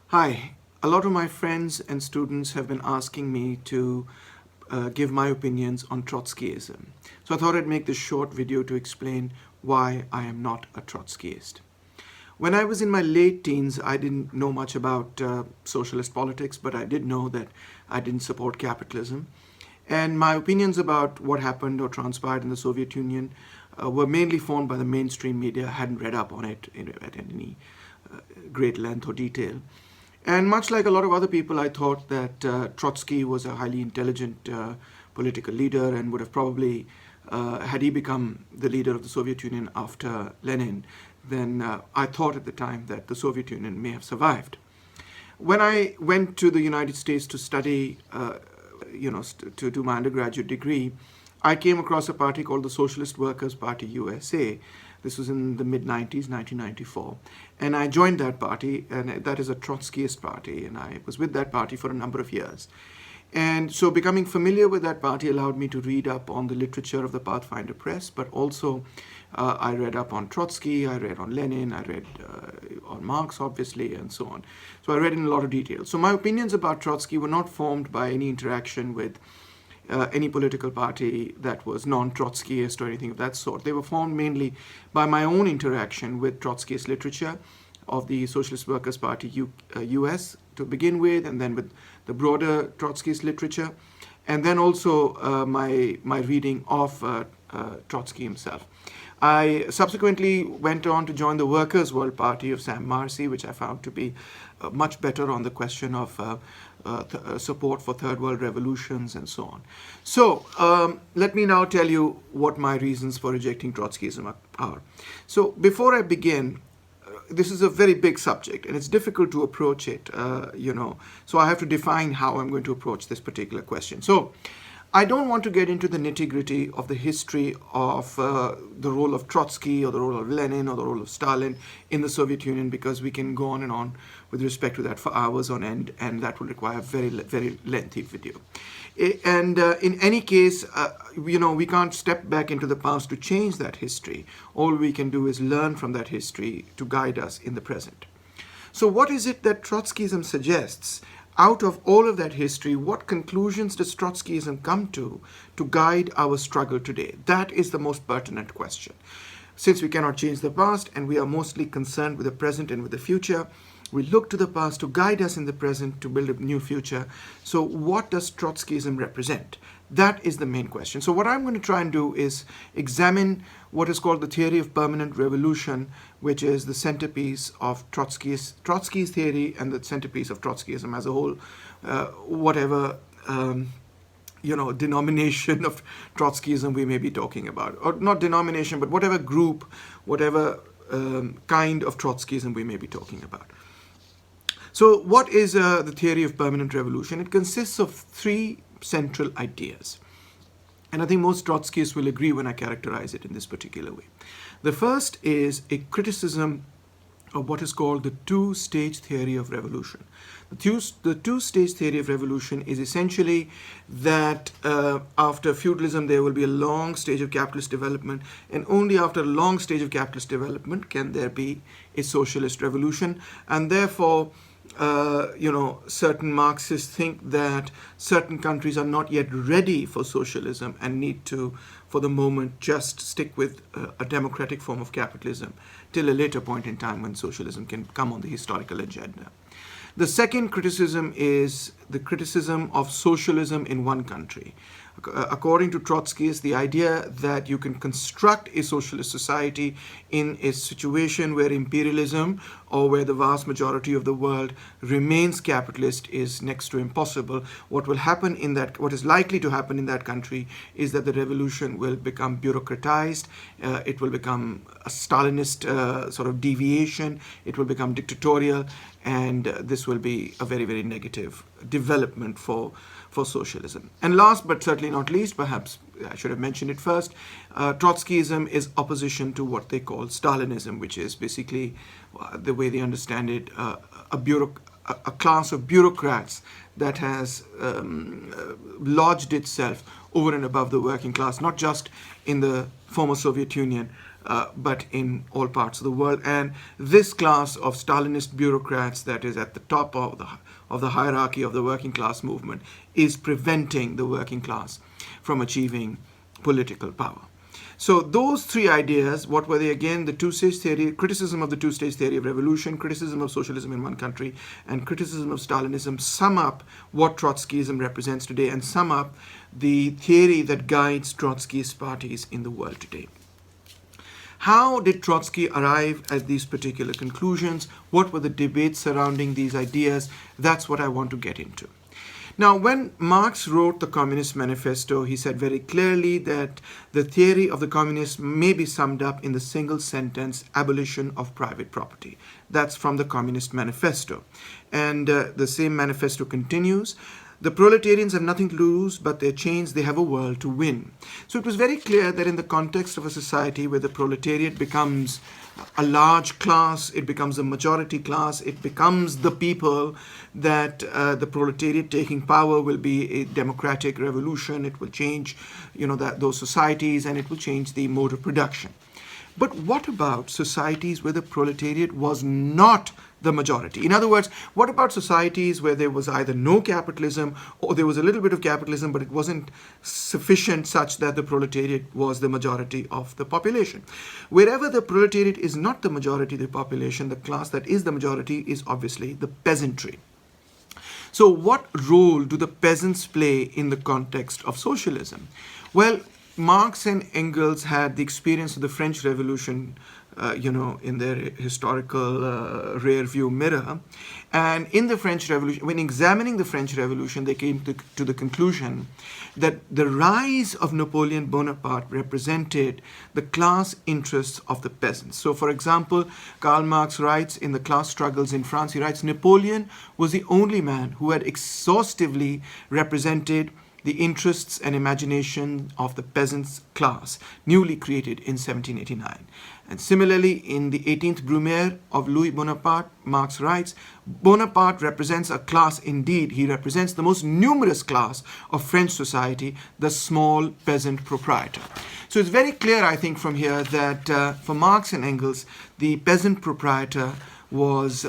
Hi, a lot of my friends and students have been asking me to give my opinions on Trotskyism. So I thought I'd make this short video to explain why I am not a Trotskyist. When I was in my late teens, I didn't know much about socialist politics, but I did know that I didn't support capitalism. And my opinions about what happened or transpired in the Soviet Union were mainly formed by the mainstream media. I hadn't read up on it at any great length or detail. And much like a lot of other people, I thought that Trotsky was a highly intelligent political leader and would have probably, had he become the leader of the Soviet Union after Lenin, then I thought at the time that the Soviet Union may have survived. When I went to the United States to study, to do my undergraduate degree, I came across a party called the Socialist Workers' Party USA. This was in the mid-90s, 1994. And I joined that party, and that is a Trotskyist party, and I was with that party for a number of years. And so becoming familiar with that party allowed me to read up on the literature of the Pathfinder Press, but also I read up on Trotsky, I read on Lenin, I read on Marx, obviously, and so on. So I read in a lot of detail. So my opinions about Trotsky were not formed by any interaction with any political party that was non-Trotskyist or anything of that sort. They were formed mainly by my own interaction with Trotskyist literature of the Socialist Workers' Party US to begin with, and then with the broader Trotskyist literature, and then also my reading of Trotsky himself. I subsequently went on to join the Workers' World Party of Sam Marcy, which I found to be much better on the question of support for third world revolutions and so on. So let me now tell you what my reasons for rejecting Trotskyism are. So before I begin, this is a very big subject and it's difficult to approach it, so I have to define how I'm going to approach this particular question. So I don't want to get into the nitty-gritty of the history of the role of Trotsky or the role of Lenin or the role of Stalin in the Soviet Union, because we can go on and on with respect to that for hours on end, and that will require a very, very lengthy video. And in any case, we can't step back into the past to change that history. All we can do is learn from that history to guide us in the present. So what is it that Trotskyism suggests? Out of all of that history, what conclusions does Trotskyism come to guide our struggle today? That is the most pertinent question. Since we cannot change the past and we are mostly concerned with the present and with the future, we look to the past to guide us in the present to build a new future. So what does Trotskyism represent? That is the main question. So what I'm going to try and do is examine what is called the theory of permanent revolution, which is the centerpiece of Trotsky's theory and the centerpiece of Trotskyism as a whole, whatever denomination of Trotskyism we may be talking about, or not denomination, but whatever group, whatever kind of Trotskyism we may be talking about. So what is the theory of permanent revolution? It consists of three central ideas. And I think most Trotskyists will agree when I characterize it in this particular way. The first is a criticism of what is called the two-stage theory of revolution. The two-stage theory of revolution is essentially that after feudalism there will be a long stage of capitalist development, and only after a long stage of capitalist development can there be a socialist revolution. And therefore, certain Marxists think that certain countries are not yet ready for socialism and need to, for the moment, just stick with a democratic form of capitalism till a later point in time when socialism can come on the historical agenda. The second criticism is the criticism of socialism in one country. According to Trotskyist, the idea that you can construct a socialist society in a situation where imperialism or where the vast majority of the world remains capitalist is next to impossible. What is likely to happen in that country is that the revolution will become bureaucratized, it will become a Stalinist sort of deviation, it will become dictatorial, and this will be a very, very negative development for socialism. And last but certainly not least, perhaps I should have mentioned it first, Trotskyism is opposition to what they call Stalinism, which is basically, the way they understand it, a class of bureaucrats that has lodged itself over and above the working class, not just in the former Soviet Union, but in all parts of the world. And this class of Stalinist bureaucrats that is at the top of the hierarchy of the working class movement is preventing the working class from achieving political power. So those three ideas, what were they again? The two-stage theory, criticism of the two-stage theory of revolution, criticism of socialism in one country, and criticism of Stalinism sum up what Trotskyism represents today and sum up the theory that guides Trotskyist parties in the world today. How did Trotsky arrive at these particular conclusions? What were the debates surrounding these ideas? That's what I want to get into. Now, when Marx wrote the Communist Manifesto, he said very clearly that the theory of the communists may be summed up in the single sentence, abolition of private property. That's from the Communist Manifesto. And the same manifesto continues, the proletarians have nothing to lose but their chains, they have a world to win. So it was very clear that in the context of a society where the proletariat becomes a large class, it becomes a majority class, it becomes the people, that the proletariat taking power will be a democratic revolution. It will change, those societies, and it will change the mode of production. But what about societies where the proletariat was not the majority? In other words, what about societies where there was either no capitalism or there was a little bit of capitalism, but it wasn't sufficient such that the proletariat was the majority of the population? Wherever the proletariat is not the majority of the population, the class that is the majority is obviously the peasantry. So what role do the peasants play in the context of socialism? Well, Marx and Engels had the experience of the French Revolution, in their historical rear view mirror. And in the French Revolution, when examining the French Revolution, they came to the conclusion that the rise of Napoleon Bonaparte represented the class interests of the peasants. So, for example, Karl Marx writes in the class struggles in France, he writes, Napoleon was the only man who had exhaustively represented the interests and imagination of the peasants' class, newly created in 1789. And similarly, in the 18th Brumaire of Louis Bonaparte, Marx writes, Bonaparte represents a class indeed. He represents the most numerous class of French society, the small peasant proprietor. So it's very clear, I think, from here that for Marx and Engels, the peasant proprietor was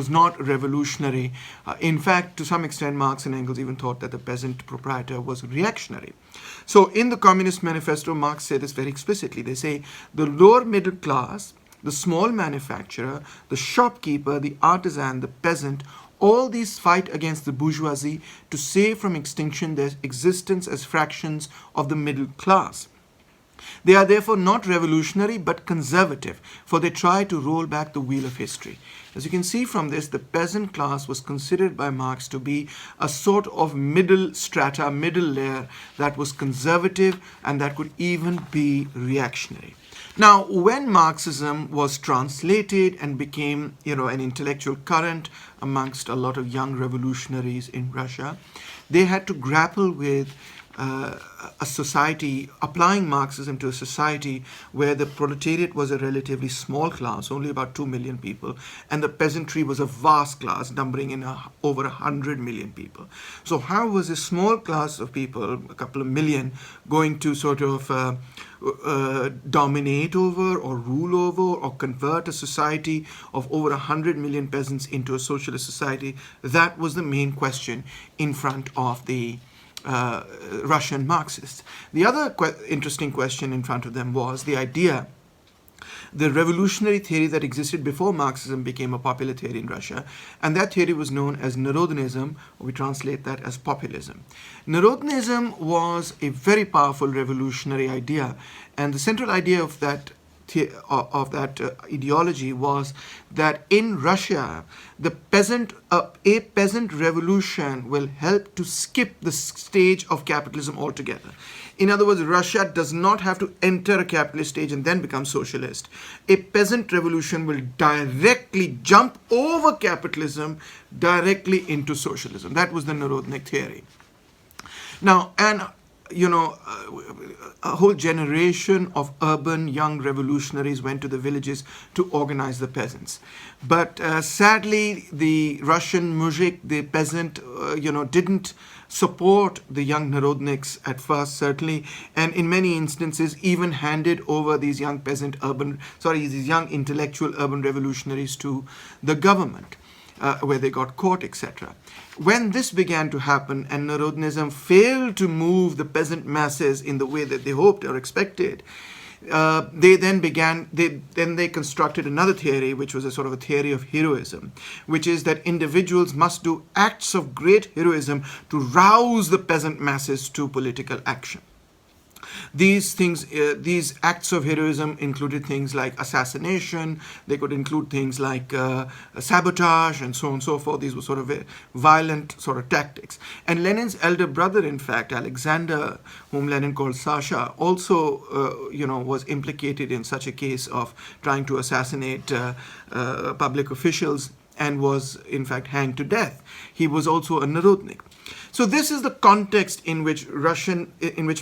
not revolutionary. In fact, to some extent, Marx and Engels even thought that the peasant proprietor was reactionary. So in the Communist Manifesto, Marx said this very explicitly. They say the lower middle class, the small manufacturer, the shopkeeper, the artisan, the peasant, all these fight against the bourgeoisie to save from extinction their existence as fractions of the middle class. They are therefore not revolutionary but conservative, for they try to roll back the wheel of history. As you can see from this, the peasant class was considered by Marx to be a sort of middle strata, middle layer that was conservative and that could even be reactionary. Now, when Marxism was translated and became, an intellectual current amongst a lot of young revolutionaries in Russia, they had to grapple with a society, applying Marxism to a society where the proletariat was a relatively small class, only about 2 million people, and the peasantry was a vast class, numbering in over 100 million people. So how was a small class of people, a couple of million, going to sort of dominate over or rule over or convert a society of over 100 million peasants into a socialist society? That was the main question in front of the Russian Marxists. The other interesting question in front of them was the idea, the revolutionary theory that existed before Marxism became a popular theory in Russia, and that theory was known as Narodnism, or we translate that as populism. Narodnism was a very powerful revolutionary idea, and the central idea of that ideology was that in Russia, a peasant revolution will help to skip the stage of capitalism altogether. In other words, Russia does not have to enter a capitalist stage and then become socialist. A peasant revolution will directly jump over capitalism directly into socialism. That was the Narodnik theory. Now, and a whole generation of urban young revolutionaries went to the villages to organize the peasants. But sadly, the Russian muzhik, the peasant, didn't support the young narodniks at first, certainly, and in many instances even handed over these young these young intellectual urban revolutionaries to the government. Where they got caught, etc. When this began to happen and Narodnism failed to move the peasant masses in the way that they hoped or expected, they constructed another theory, which was a sort of a theory of heroism, which is that individuals must do acts of great heroism to rouse the peasant masses to political action. These acts of heroism included things like assassination. They could include things like sabotage and so on and so forth. These were sort of violent sort of tactics. And Lenin's elder brother, in fact, Alexander, whom Lenin called Sasha, also was implicated in such a case of trying to assassinate public officials and was in fact hanged to death. He was also a Narodnik. So this is the context in which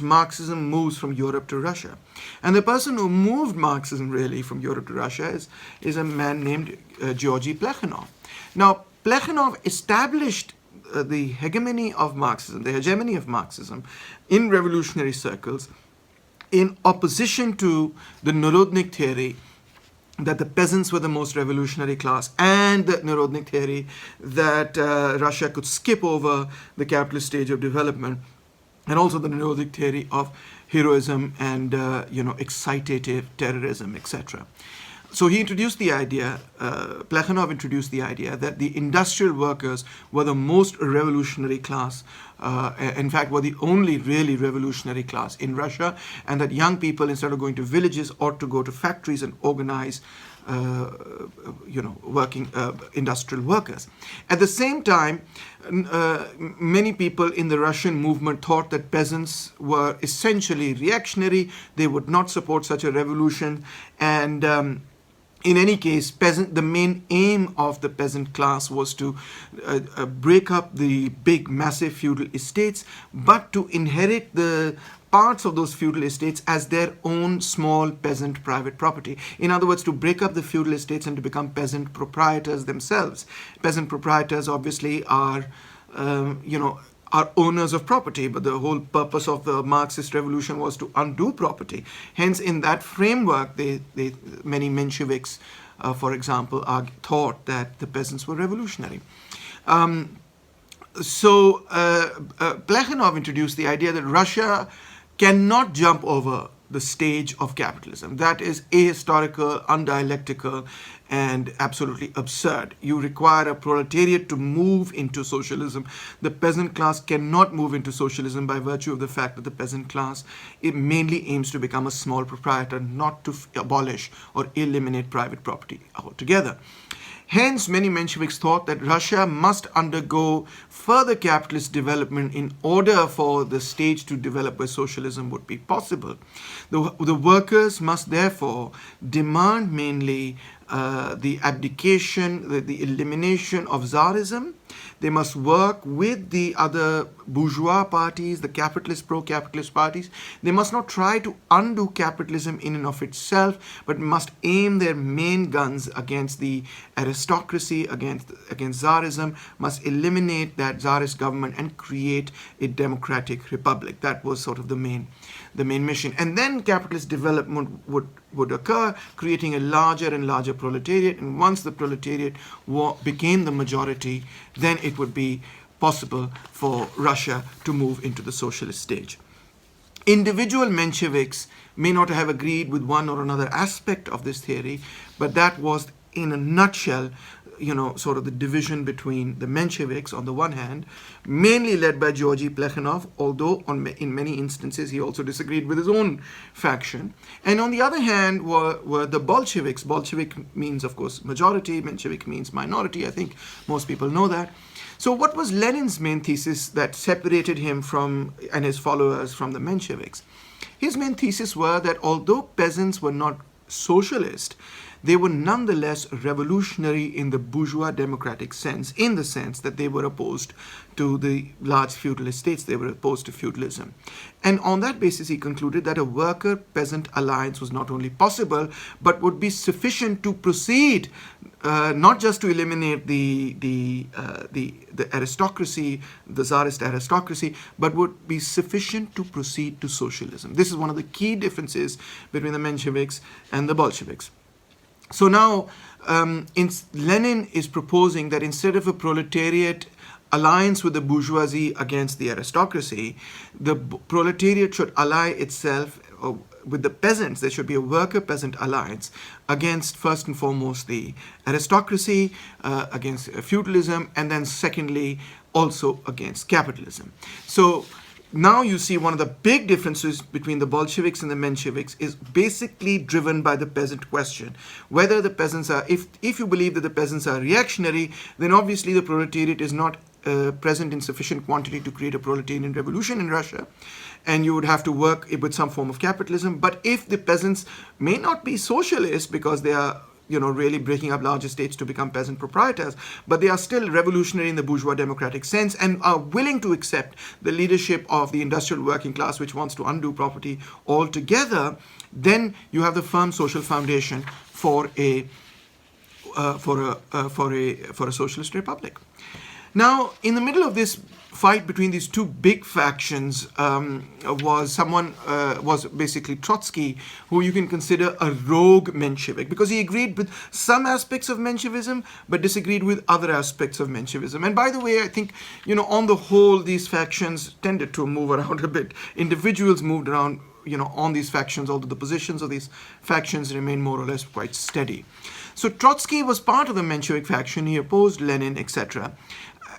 Marxism moves from Europe to Russia. And the person who moved Marxism really from Europe to Russia is a man named Georgy Plekhanov. Now, Plekhanov established the hegemony of Marxism in revolutionary circles in opposition to the Narodnik theory that the peasants were the most revolutionary class, and the Narodnik theory that Russia could skip over the capitalist stage of development, and also the Narodnik theory of heroism and excitative terrorism, etc. So he introduced the idea, Plekhanov introduced the idea that the industrial workers were the most revolutionary class, in fact were the only really revolutionary class in Russia, and that young people, instead of going to villages, ought to go to factories and organize working industrial workers. At the same time, many people in the Russian movement thought that peasants were essentially reactionary. They would not support such a revolution, and in any case, the main aim of the peasant class was to break up the big, massive feudal estates, but to inherit the parts of those feudal estates as their own small peasant private property. In other words, to break up the feudal estates and to become peasant proprietors themselves. Peasant proprietors obviously are owners of property, but the whole purpose of the Marxist revolution was to undo property. Hence, in that framework, many Mensheviks, for example, thought that the peasants were revolutionary. So Plekhanov introduced the idea that Russia cannot jump over the stage of capitalism. That is ahistorical, undialectical, and absolutely absurd. You require a proletariat to move into socialism. The peasant class cannot move into socialism by virtue of the fact that the peasant class mainly aims to become a small proprietor, not to abolish or eliminate private property altogether. Hence, many Mensheviks thought that Russia must undergo further capitalist development in order for the stage to develop where socialism would be possible. The workers must therefore demand mainly the abdication, the elimination of Tsarism. They must work with the other bourgeois parties, the capitalist, pro-capitalist parties. They must not try to undo capitalism in and of itself, but must aim their main guns against the aristocracy, against Tsarism, must eliminate that Tsarist government and create a democratic republic. That was sort of the main mission. And then capitalist development would occur, creating a larger and larger proletariat. And once the proletariat became the majority, then it would be possible for Russia to move into the socialist stage. Individual Mensheviks may not have agreed with one or another aspect of this theory, but that was, in a nutshell, sort of the division between the Mensheviks on the one hand, mainly led by Georgy Plekhanov, although in many instances he also disagreed with his own faction. And on the other hand were the Bolsheviks. Bolshevik means, of course, majority. Menshevik means minority. I think most people know that. So what was Lenin's main thesis that separated him and his followers from the Mensheviks? His main thesis were that although peasants were not socialist, they were nonetheless revolutionary in the bourgeois democratic sense, in the sense that they were opposed to the large feudal estates, they were opposed to feudalism. And on that basis, he concluded that a worker-peasant alliance was not only possible, but would be sufficient to proceed, not just to eliminate the aristocracy, the Tsarist aristocracy, but would be sufficient to proceed to socialism. This is one of the key differences between the Mensheviks and the Bolsheviks. So now, Lenin is proposing that instead of a proletariat alliance with the bourgeoisie against the aristocracy, the proletariat should ally itself with the peasants. There should be a worker-peasant alliance against, first and foremost, the aristocracy, against feudalism, and then secondly, also against capitalism. So now you see one of the big differences between the Bolsheviks and the Mensheviks is basically driven by the peasant question. Whether the peasants are, if you believe that the peasants are reactionary, then obviously the proletariat is not present in sufficient quantity to create a proletarian revolution in Russia, and you would have to work with some form of capitalism. But if the peasants may not be socialist because they are really breaking up large estates to become peasant proprietors, but they are still revolutionary in the bourgeois democratic sense and are willing to accept the leadership of the industrial working class, which wants to undo property altogether, then you have the firm social foundation for a socialist republic. Now, in the middle of this fight between these two big factions was basically Trotsky, who you can consider a rogue Menshevik, because he agreed with some aspects of Menshevism but disagreed with other aspects of Menshevism. And by the way, I think, on the whole, these factions tended to move around a bit. Individuals moved around, on these factions, although the positions of these factions remain more or less quite steady. So Trotsky was part of the Menshevik faction. He opposed Lenin, etc.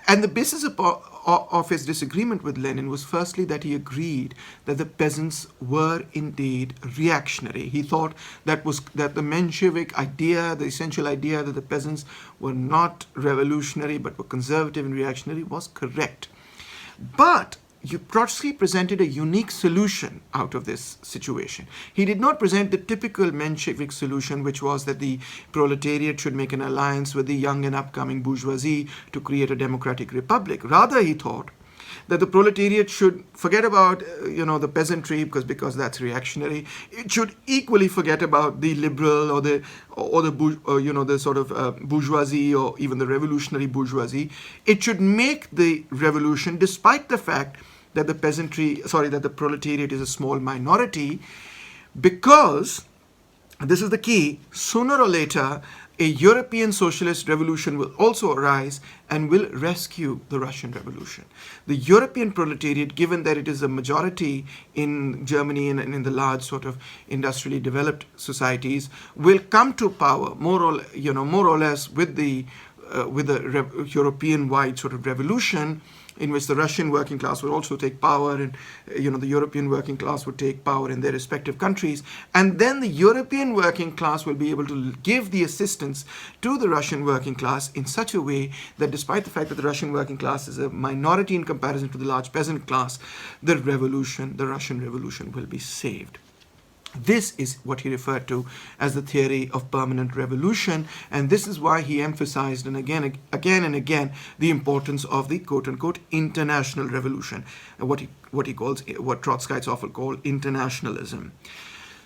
And the basis of his disagreement with Lenin was firstly that he agreed that the peasants were indeed reactionary. He thought that the Menshevik idea, the essential idea that the peasants were not revolutionary but were conservative and reactionary, was correct. But Trotsky presented a unique solution out of this situation. He did not present the typical Menshevik solution, which was that the proletariat should make an alliance with the young and upcoming bourgeoisie to create a democratic republic. Rather, he thought that the proletariat should forget about the peasantry because that's reactionary. It should equally forget about the liberal or the sort of bourgeoisie or even the revolutionary bourgeoisie. It should make the revolution, despite the fact that the proletariat is a small minority, because this is the key. Sooner or later, a European socialist revolution will also arise and will rescue the Russian Revolution. The European proletariat, given that it is a majority in Germany and in the large sort of industrially developed societies, will come to power more or less with the European-wide sort of revolution, in which the Russian working class would also take power, and the European working class would take power in their respective countries. And then the European working class will be able to give the assistance to the Russian working class in such a way that, despite the fact that the Russian working class is a minority in comparison to the large peasant class, the Russian Revolution will be saved. This is what he referred to as the theory of permanent revolution, and this is why he emphasized again and again the importance of the quote-unquote international revolution, what Trotskyists often call internationalism.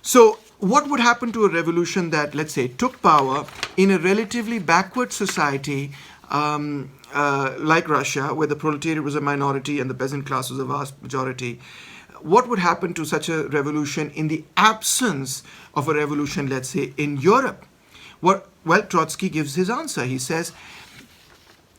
So what would happen to a revolution that, let's say, took power in a relatively backward society like Russia, where the proletariat was a minority and the peasant class was a vast majority? What would happen to such a revolution in the absence of a revolution, let's say, in Europe? Well, Trotsky gives his answer. He says,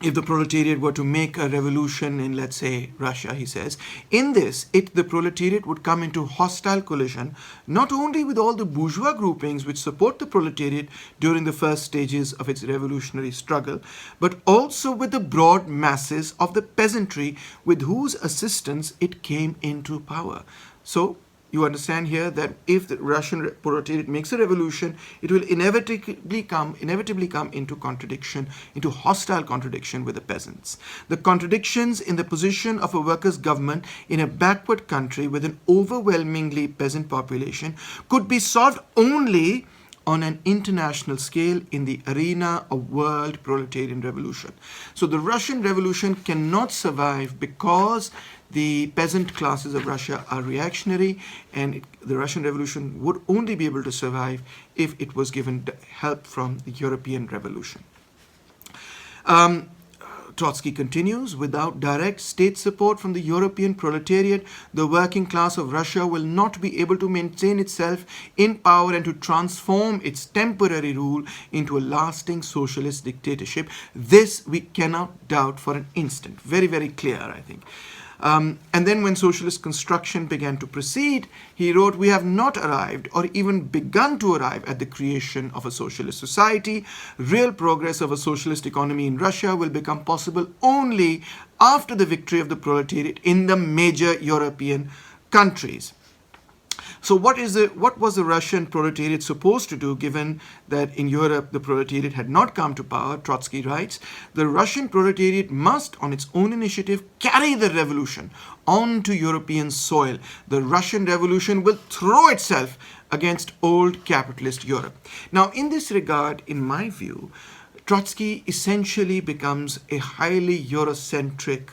if the proletariat were to make a revolution in, let's say, Russia, he says, in this, the proletariat would come into hostile collision, not only with all the bourgeois groupings which support the proletariat during the first stages of its revolutionary struggle, but also with the broad masses of the peasantry with whose assistance it came into power. So, you understand here that if the Russian proletariat makes a revolution, it will inevitably come into hostile contradiction with the peasants. The contradictions in the position of a workers' government in a backward country with an overwhelmingly peasant population could be solved only on an international scale in the arena of world proletarian revolution. So the Russian Revolution cannot survive because the peasant classes of Russia are reactionary, and the Russian Revolution would only be able to survive if it was given help from the European Revolution. Trotsky continues, without direct state support from the European proletariat, the working class of Russia will not be able to maintain itself in power and to transform its temporary rule into a lasting socialist dictatorship. This we cannot doubt for an instant. Very, very clear, I think. And then when socialist construction began to proceed, he wrote, we have not arrived or even begun to arrive at the creation of a socialist society. Real progress of a socialist economy in Russia will become possible only after the victory of the proletariat in the major European countries. So what was the Russian proletariat supposed to do, given that in Europe the proletariat had not come to power? Trotsky writes, the Russian proletariat must, on its own initiative, carry the revolution onto European soil. The Russian Revolution will throw itself against old capitalist Europe. Now, in this regard, in my view, Trotsky essentially becomes a highly Eurocentric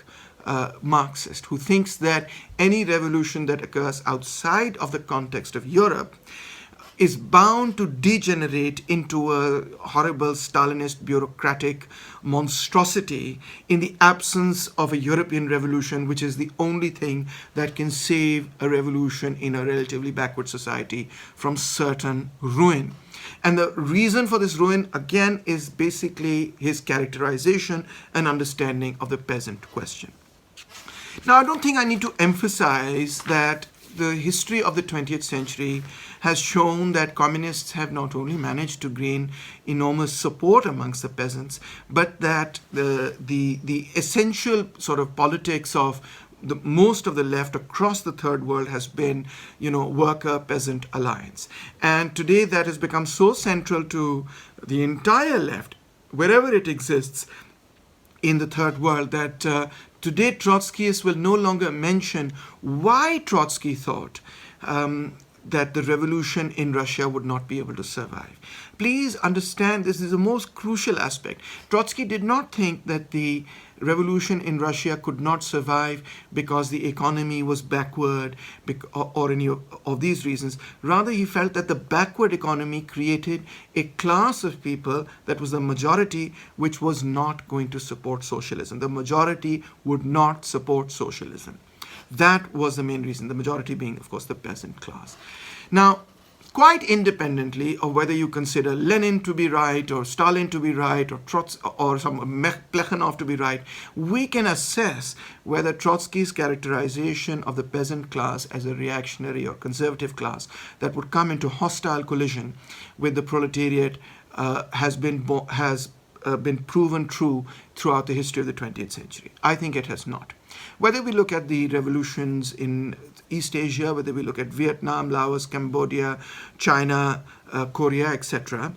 Marxist who thinks that any revolution that occurs outside of the context of Europe is bound to degenerate into a horrible Stalinist bureaucratic monstrosity in the absence of a European revolution, which is the only thing that can save a revolution in a relatively backward society from certain ruin. And the reason for this ruin, again, is basically his characterization and understanding of the peasant question. Now, I don't think I need to emphasize that the history of the 20th century has shown that communists have not only managed to gain enormous support amongst the peasants, but that the essential sort of politics of most of the left across the third world has been, worker-peasant alliance. And today that has become so central to the entire left, wherever it exists in the third world, that today Trotskyists will no longer mention why Trotsky thought that the revolution in Russia would not be able to survive. Please understand, this is the most crucial aspect. Trotsky did not think that the revolution in Russia could not survive because the economy was backward or any of these reasons. Rather, he felt that the backward economy created a class of people that was the majority, which was not going to support socialism. The majority would not support socialism. That was the main reason, the majority being, of course, the peasant class. Now, quite independently of whether you consider Lenin to be right or Stalin to be right or Plekhanov to be right, we can assess whether Trotsky's characterization of the peasant class as a reactionary or conservative class that would come into hostile collision with the proletariat has been proven true throughout the history of the 20th century. I think it has not. Whether we look at the revolutions in East Asia, whether we look at Vietnam, Laos, Cambodia, China, Korea, etc.,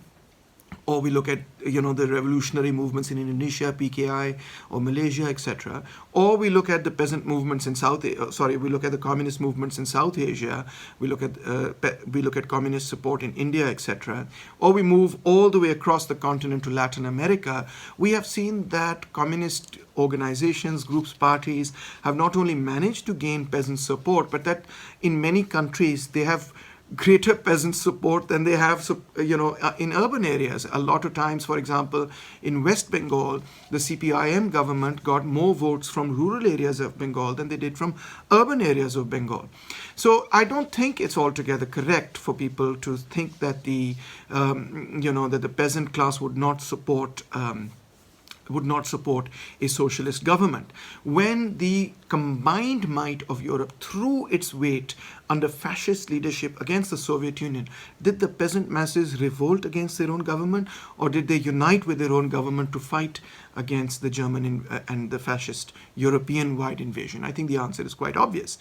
or we look at the revolutionary movements in Indonesia, PKI, or Malaysia, etc., or we look at the peasant movements in we look at the communist movements in South Asia, we look at communist support in India, etc., or we move all the way across the continent to Latin America, we have seen that communist organizations, groups, parties have not only managed to gain peasant support, but that in many countries they have greater peasant support than they have, in urban areas. A lot of times, for example, in West Bengal, the CPIM government got more votes from rural areas of Bengal than they did from urban areas of Bengal. So I don't think it's altogether correct for people to think that the peasant class would not support a socialist government. When the combined might of Europe threw its weight under fascist leadership against the Soviet Union, did the peasant masses revolt against their own government, or did they unite with their own government to fight against the German and the fascist European-wide invasion? I think the answer is quite obvious.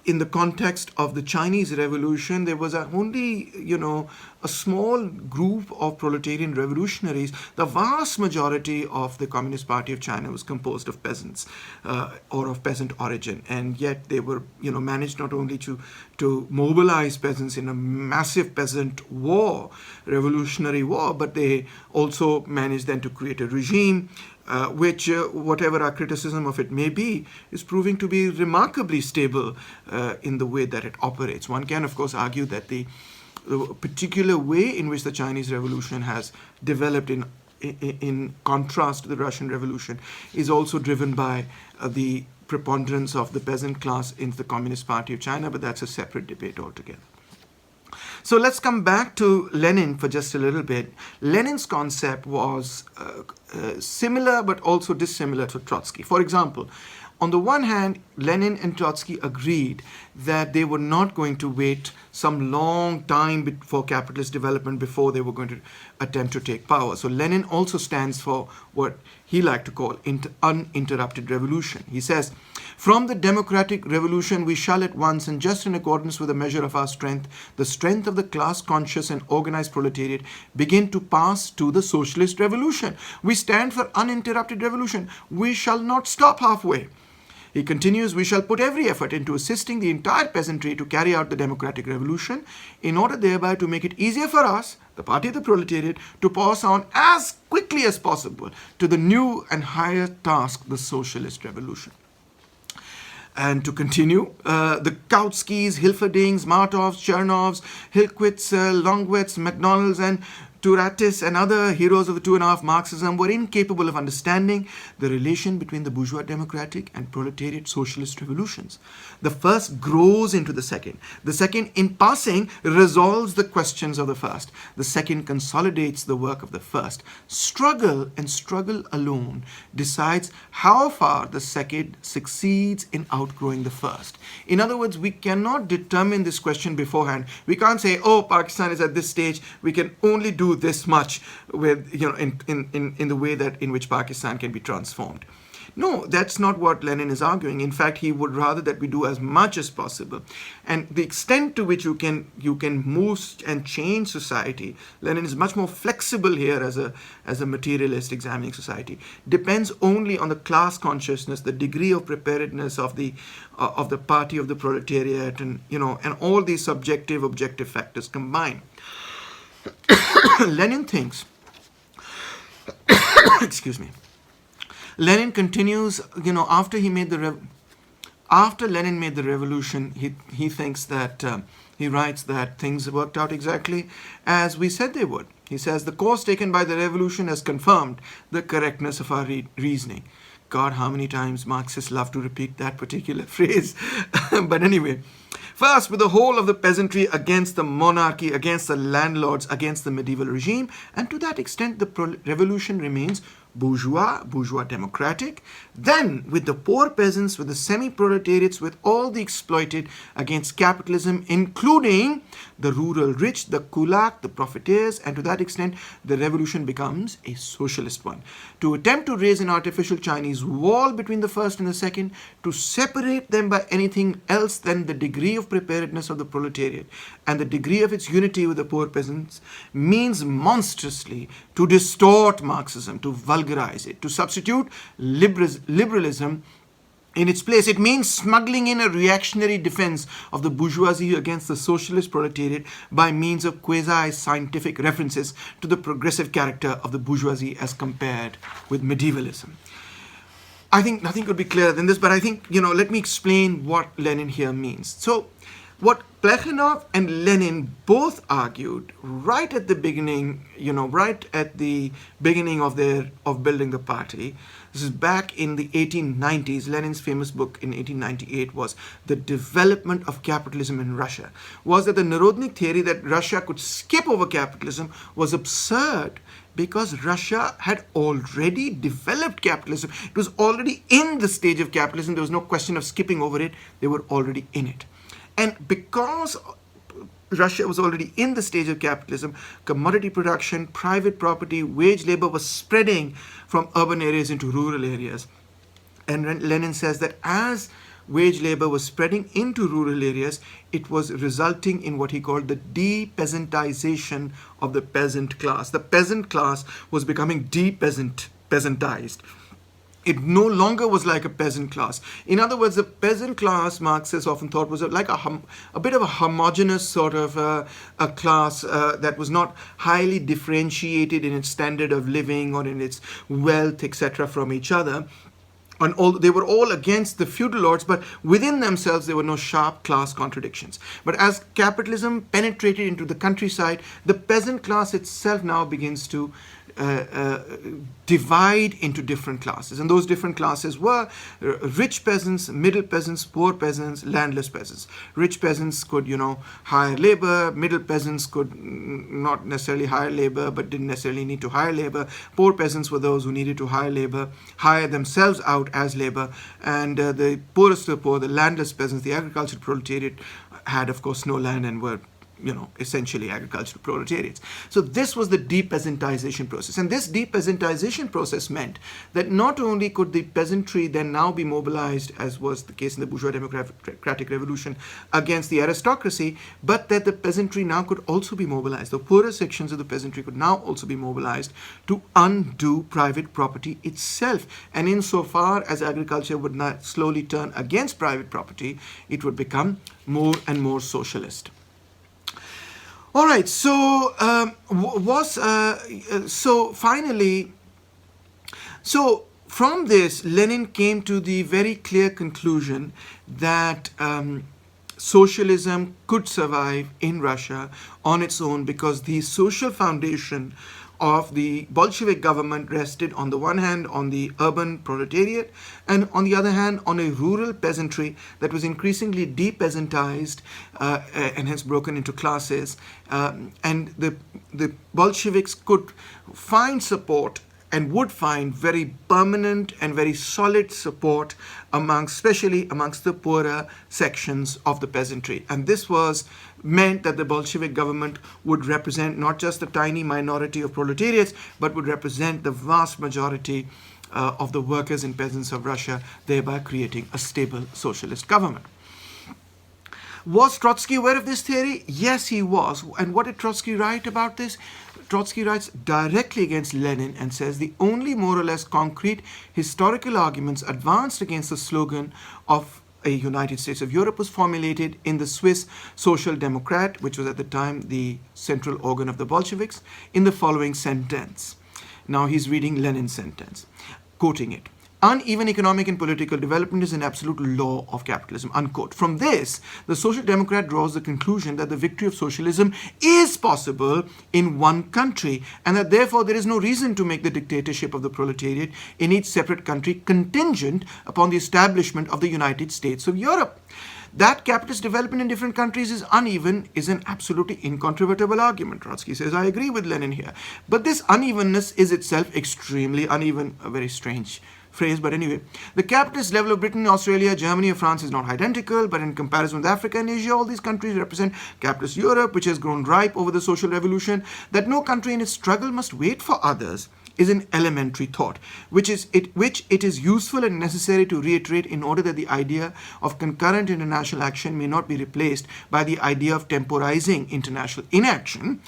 in the context of the Chinese Revolution, there was only, a small group of proletarian revolutionaries. The vast majority of the Communist Party of China was composed of peasants or of peasant origin, and yet they were, managed not only to mobilize peasants in a massive peasant war, revolutionary war, but they also managed then to create a regime which, whatever our criticism of it may be, is proving to be remarkably stable in the way that it operates. One can, of course, argue that the particular way in which the Chinese Revolution has developed in contrast to the Russian Revolution is also driven by the preponderance of the peasant class in the Communist Party of China, but that's a separate debate altogether. So let's come back to Lenin for just a little bit. Lenin's concept was similar but also dissimilar to Trotsky. For example, on the one hand, Lenin and Trotsky agreed that they were not going to wait some long time for capitalist development before they were going to attempt to take power. So Lenin also stands for what he liked to call uninterrupted revolution. He says, "From the democratic revolution we shall at once, and just in accordance with the measure of our strength, the strength of the class-conscious and organized proletariat, begin to pass to the socialist revolution. We stand for uninterrupted revolution. We shall not stop halfway." He continues, "We shall put every effort into assisting the entire peasantry to carry out the democratic revolution, in order thereby to make it easier for us, the party of the proletariat, to pass on as quickly as possible to the new and higher task, the socialist revolution." And to continue, the Kautskys, Hilferdings, Martovs, Chernovs, Hilquits, Longwets, MacDonalds, and Turatis and other heroes of the 2.5 Marxism were incapable of understanding the relation between the bourgeois democratic and proletariat socialist revolutions. The first grows into the second. The second, in passing, resolves the questions of the first. The second consolidates the work of the first. Struggle and struggle alone decides how far the second succeeds in outgrowing the first. In other words, we cannot determine this question beforehand. We can't say, oh, Pakistan is at this stage, we can only do this much with, in the way that in which Pakistan can be transformed. No, that's not what Lenin is arguing. In fact, he would rather that we do as much as possible. And the extent to which you can move and change society, Lenin is much more flexible here as a materialist examining society, depends only on the class consciousness, the degree of preparedness of the party of the proletariat, and all these subjective, objective factors combined. Lenin thinks, excuse me, Lenin continues, after Lenin made the revolution, he thinks that, he writes that things worked out exactly as we said they would. He says, "The course taken by the revolution has confirmed the correctness of our reasoning." God, how many times Marxists love to repeat that particular phrase. But anyway, first, with the whole of the peasantry against the monarchy, against the landlords, against the medieval regime, and to that extent the revolution remains bourgeois democratic. Then, with the poor peasants, with the semi-proletariats, with all the exploited, against capitalism, including the rural rich, the kulak, the profiteers, and to that extent the revolution becomes a socialist one. To attempt to raise an artificial Chinese wall between the first and the second, to separate them by anything else than the degree of preparedness of the proletariat and the degree of its unity with the poor peasants, means monstrously to distort Marxism, to vulgarize it, to substitute liberalism in its place. It means smuggling in a reactionary defense of the bourgeoisie against the socialist proletariat by means of quasi-scientific references to the progressive character of the bourgeoisie as compared with medievalism. I think nothing could be clearer than this, but I think, let me explain what Lenin here means. So, what Plekhanov and Lenin both argued right at the beginning, of building the party, this is back in the 1890s. Lenin's famous book in 1898 was The Development of Capitalism in Russia, was that the Narodnik theory that Russia could skip over capitalism was absurd, because Russia had already developed capitalism. It was already in the stage of capitalism. There was no question of skipping over it. They were already in it. And because Russia was already in the stage of capitalism, commodity production, private property, wage labor was spreading from urban areas into rural areas. And Lenin says that as wage labor was spreading into rural areas, it was resulting in what he called the de-peasantization of the peasant class. The peasant class was becoming peasantized. It no longer was like a peasant class. In other words, the peasant class, Marxists often thought, was like a bit of a homogeneous sort of a class that was not highly differentiated in its standard of living or in its wealth, etc., from each other. And they were all against the feudal lords, but within themselves there were no sharp class contradictions. But as capitalism penetrated into the countryside, the peasant class itself now begins to divide into different classes. And those different classes were rich peasants, middle peasants, poor peasants, landless peasants. Rich peasants could, hire labor. Middle peasants could not necessarily hire labor, but didn't necessarily need to hire labor. Poor peasants were those who needed to hire labor, hire themselves out as labor. And the poorest of the poor, the landless peasants, the agricultural proletariat, had, of course, no land and were essentially agricultural proletariats. So this was the depeasantization process. And this depeasantization process meant that not only could the peasantry then now be mobilized, as was the case in the bourgeois democratic revolution, against the aristocracy, but that the peasantry now could also be mobilized. The poorer sections of the peasantry could now also be mobilized to undo private property itself. And insofar as agriculture would not slowly turn against private property, it would become more and more socialist. All right, so from this, Lenin came to the very clear conclusion that socialism could survive in Russia on its own because the social foundation of the Bolshevik government rested on the one hand on the urban proletariat and on the other hand on a rural peasantry that was increasingly de-peasantized and hence broken into classes. And the Bolsheviks could find support and would find very permanent and very solid support especially amongst the poorer sections of the peasantry. And this meant that the Bolshevik government would represent not just a tiny minority of proletariats, but would represent the vast majority of the workers and peasants of Russia, thereby creating a stable socialist government. Was Trotsky aware of this theory? Yes, he was. And what did Trotsky write about this? Trotsky writes directly against Lenin and says the only more or less concrete historical arguments advanced against the slogan of a United States of Europe was formulated in the Swiss Social Democrat, which was at the time the central organ of the Bolsheviks, in the following sentence. Now he's reading Lenin's sentence, quoting it. Uneven economic and political development is an absolute law of capitalism, unquote. From this, the Social Democrat draws the conclusion that the victory of socialism is possible in one country, and that therefore there is no reason to make the dictatorship of the proletariat in each separate country contingent upon the establishment of the United States of Europe. That capitalist development in different countries is uneven is an absolutely incontrovertible argument. Trotsky says, I agree with Lenin here. But this unevenness is itself extremely uneven, a very strange phrase, but anyway. The capitalist level of Britain, Australia, Germany, or France is not identical, but in comparison with Africa and Asia, all these countries represent capitalist Europe, which has grown ripe over the social revolution. That no country in its struggle must wait for others is an elementary thought, which it is useful and necessary to reiterate in order that the idea of concurrent international action may not be replaced by the idea of temporizing international inaction.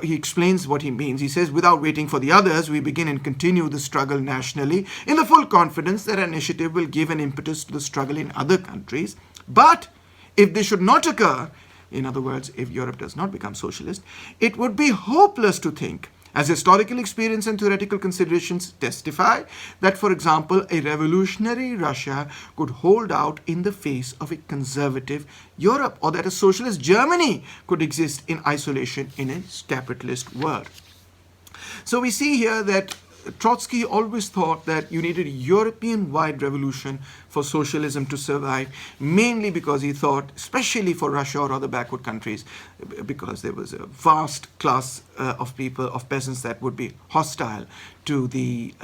He explains what he means. He says, without waiting for the others, we begin and continue the struggle nationally in the full confidence that our initiative will give an impetus to the struggle in other countries. But if this should not occur, in other words, if Europe does not become socialist, it would be hopeless to think, as historical experience and theoretical considerations testify, that, for example, a revolutionary Russia could hold out in the face of a conservative Europe, or that a socialist Germany could exist in isolation in a capitalist world. So we see here that Trotsky always thought that you needed a European-wide revolution for socialism to survive, mainly because he thought, especially for Russia or other backward countries, because there was a vast class of people, of peasants, that would be hostile to the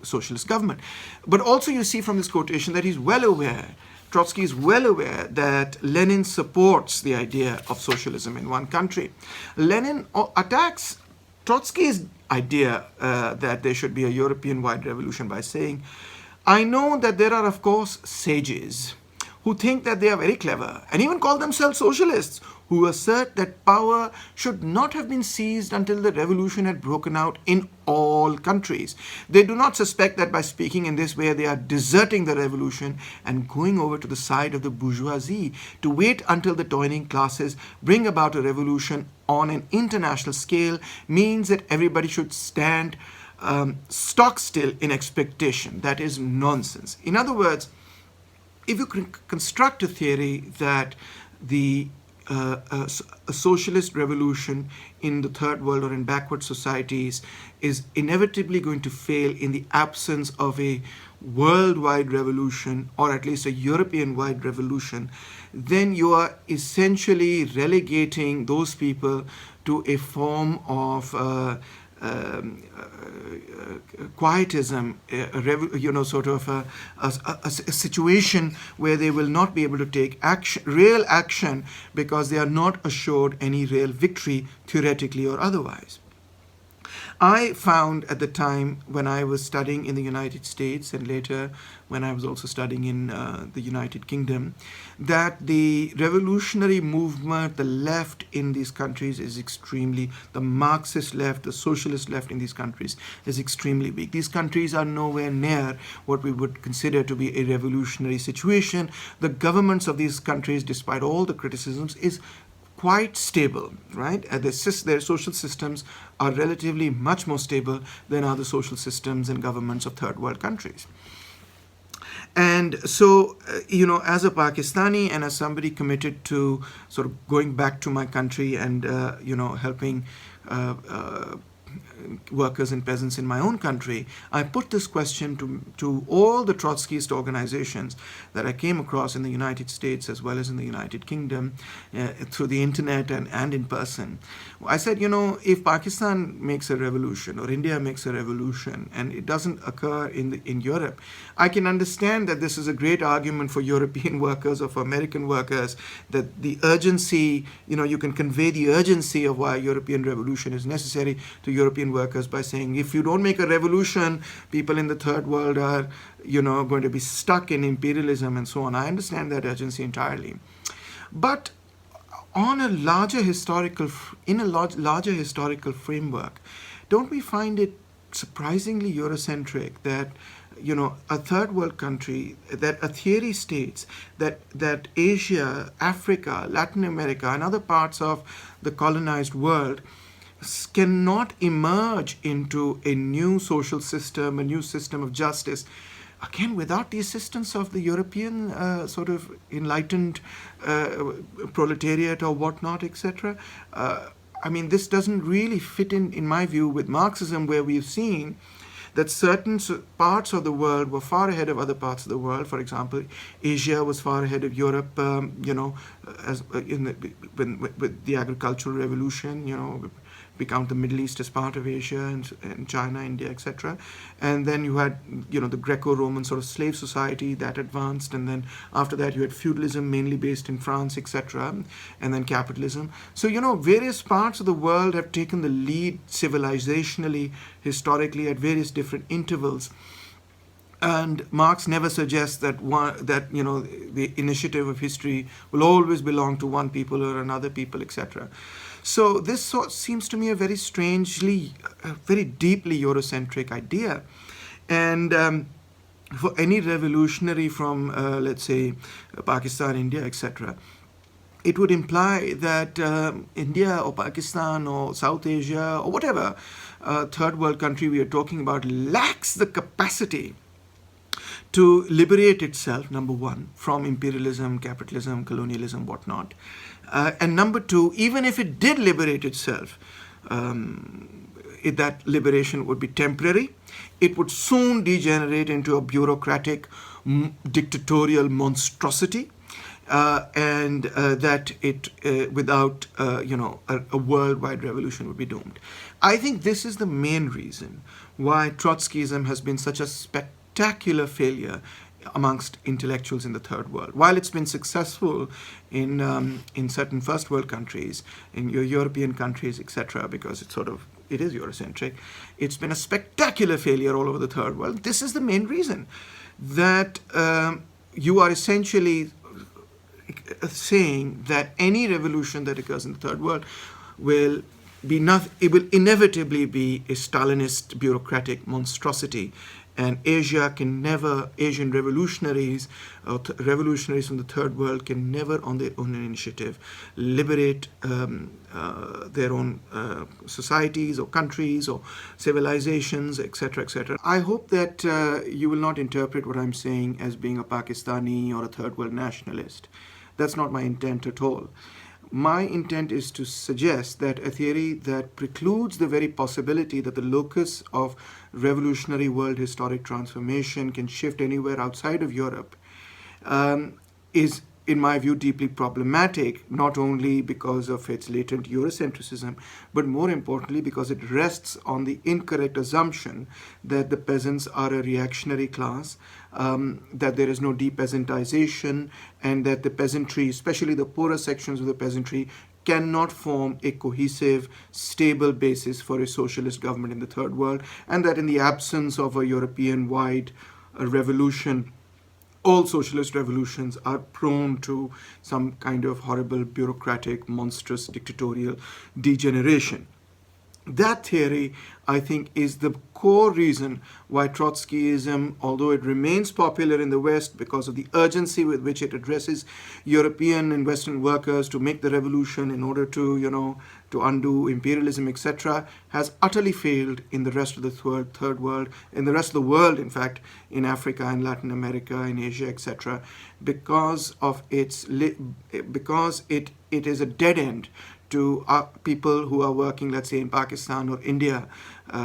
socialist government. But also you see from this quotation that he's well aware, Trotsky is well aware that Lenin supports the idea of socialism in one country. Lenin attacks Trotsky's idea that there should be a European-wide revolution by saying, I know that there are, of course, sages who think that they are very clever and even call themselves socialists, who assert that power should not have been seized until the revolution had broken out in all countries. They do not suspect that by speaking in this way they are deserting the revolution and going over to the side of the bourgeoisie to wait until the toiling classes bring about a revolution on an international scale means that everybody should stand stock still in expectation. That is nonsense. In other words, if you construct a theory that the a socialist revolution in the third world or in backward societies is inevitably going to fail in the absence of a worldwide revolution, or at least a European-wide revolution, then you are essentially relegating those people to a form of quietism, sort of a situation where they will not be able to take action, real action, because they are not assured any real victory, theoretically or otherwise. I found at the time when I was studying in the United States and later when I was also studying in the United Kingdom, that the revolutionary movement, the left in these countries is extremely, the Marxist left, the socialist left in these countries is extremely weak. These countries are nowhere near what we would consider to be a revolutionary situation. The governments of these countries, despite all the criticisms, is quite stable, right? Their social systems are relatively much more stable than are the social systems and governments of third world countries. And so, as a Pakistani and as somebody committed to sort of going back to my country and, helping workers and peasants in my own country, I put this question to all the Trotskyist organizations that I came across in the United States as well as in the United Kingdom through the internet and in person. I said, if Pakistan makes a revolution or India makes a revolution and it doesn't occur in Europe, I can understand that this is a great argument for European workers or for American workers, that the urgency, you can convey the urgency of why European revolution is necessary to European workers by saying, if you don't make a revolution, people in the third world are, going to be stuck in imperialism and so on. I understand that urgency entirely. But on a larger historical framework, don't we find it surprisingly Eurocentric that a third world country, that a theory states that Asia, Africa, Latin America, and other parts of the colonized world cannot emerge into a new social system, a new system of justice, again, without the assistance of the European sort of enlightened proletariat or whatnot, etc. This doesn't really fit in my view, with Marxism, where we've seen that certain parts of the world were far ahead of other parts of the world. For example, Asia was far ahead of Europe, with the agricultural revolution, we count the Middle East as part of Asia and China, India, etc. And then you had, the Greco-Roman sort of slave society that advanced. And then after that, you had feudalism, mainly based in France, etc. And then capitalism. So, various parts of the world have taken the lead civilizationally, historically, at various different intervals. And Marx never suggests that the initiative of history will always belong to one people or another people, etc. So this seems to me a very strangely, very deeply Eurocentric idea. And for any revolutionary from, let's say, Pakistan, India, etc., it would imply that India or Pakistan or South Asia or whatever third world country we are talking about lacks the capacity to liberate itself, number one, from imperialism, capitalism, colonialism, whatnot. And number two, even if it did liberate itself, that liberation would be temporary. It would soon degenerate into a bureaucratic, dictatorial monstrosity, and that it, without a worldwide revolution, would be doomed. I think this is the main reason why Trotskyism has been such a spectacular failure amongst intellectuals in the third world. While it's been successful in certain first world countries, in your European countries, etc., because it sort of it is Eurocentric. It's been a spectacular failure all over the third world. This is the main reason that you are essentially saying that any revolution that occurs in the third world will it will inevitably be a Stalinist bureaucratic monstrosity, and Asian revolutionaries, revolutionaries from the third world can never on their own initiative liberate their own societies or countries or civilizations, etc., etc. I hope that you will not interpret what I'm saying as being a Pakistani or a third world nationalist. That's not my intent at all. My intent is to suggest that a theory that precludes the very possibility that the locus of revolutionary world historic transformation can shift anywhere outside of Europe is, in my view, deeply problematic, not only because of its latent Eurocentrism, but more importantly because it rests on the incorrect assumption that the peasants are a reactionary class, that there is no depeasantization, and that the peasantry, especially the poorer sections of the peasantry, cannot form a cohesive, stable basis for a socialist government in the third world, and that in the absence of a European-wide revolution, all socialist revolutions are prone to some kind of horrible, bureaucratic, monstrous, dictatorial degeneration. That theory, I think, is the core reason why Trotskyism, although it remains popular in the West because of the urgency with which it addresses European and Western workers to make the revolution in order to, to undo imperialism, etc., has utterly failed in the rest of the third world, in the rest of the world, in fact, in Africa and Latin America, in Asia, etc., because it is a dead end to people who are working, let's say, in Pakistan or India,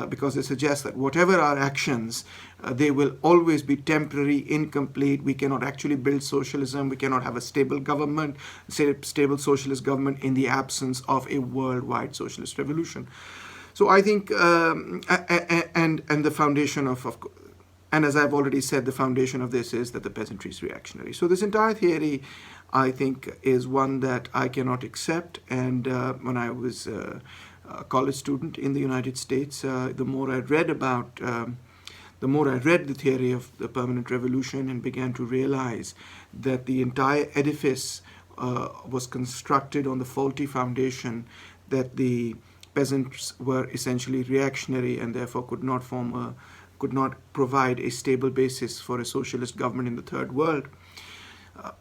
because they suggest that whatever our actions, they will always be temporary, incomplete. We cannot actually build socialism. We cannot have a stable government, stable socialist government in the absence of a worldwide socialist revolution. So I think, and the foundation and as I've already said, the foundation of this is that the peasantry is reactionary. So this entire theory, I think, is one that I cannot accept. And when I was a college student in the United States, the more I read the theory of the permanent revolution and began to realize that the entire edifice was constructed on the faulty foundation that the peasants were essentially reactionary and therefore could not provide a stable basis for a socialist government in the third world,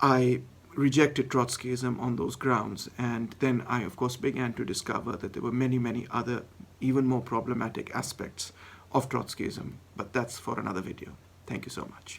I rejected Trotskyism on those grounds. And then I, of course, began to discover that there were many, many other, even more problematic aspects of Trotskyism. But that's for another video. Thank you so much.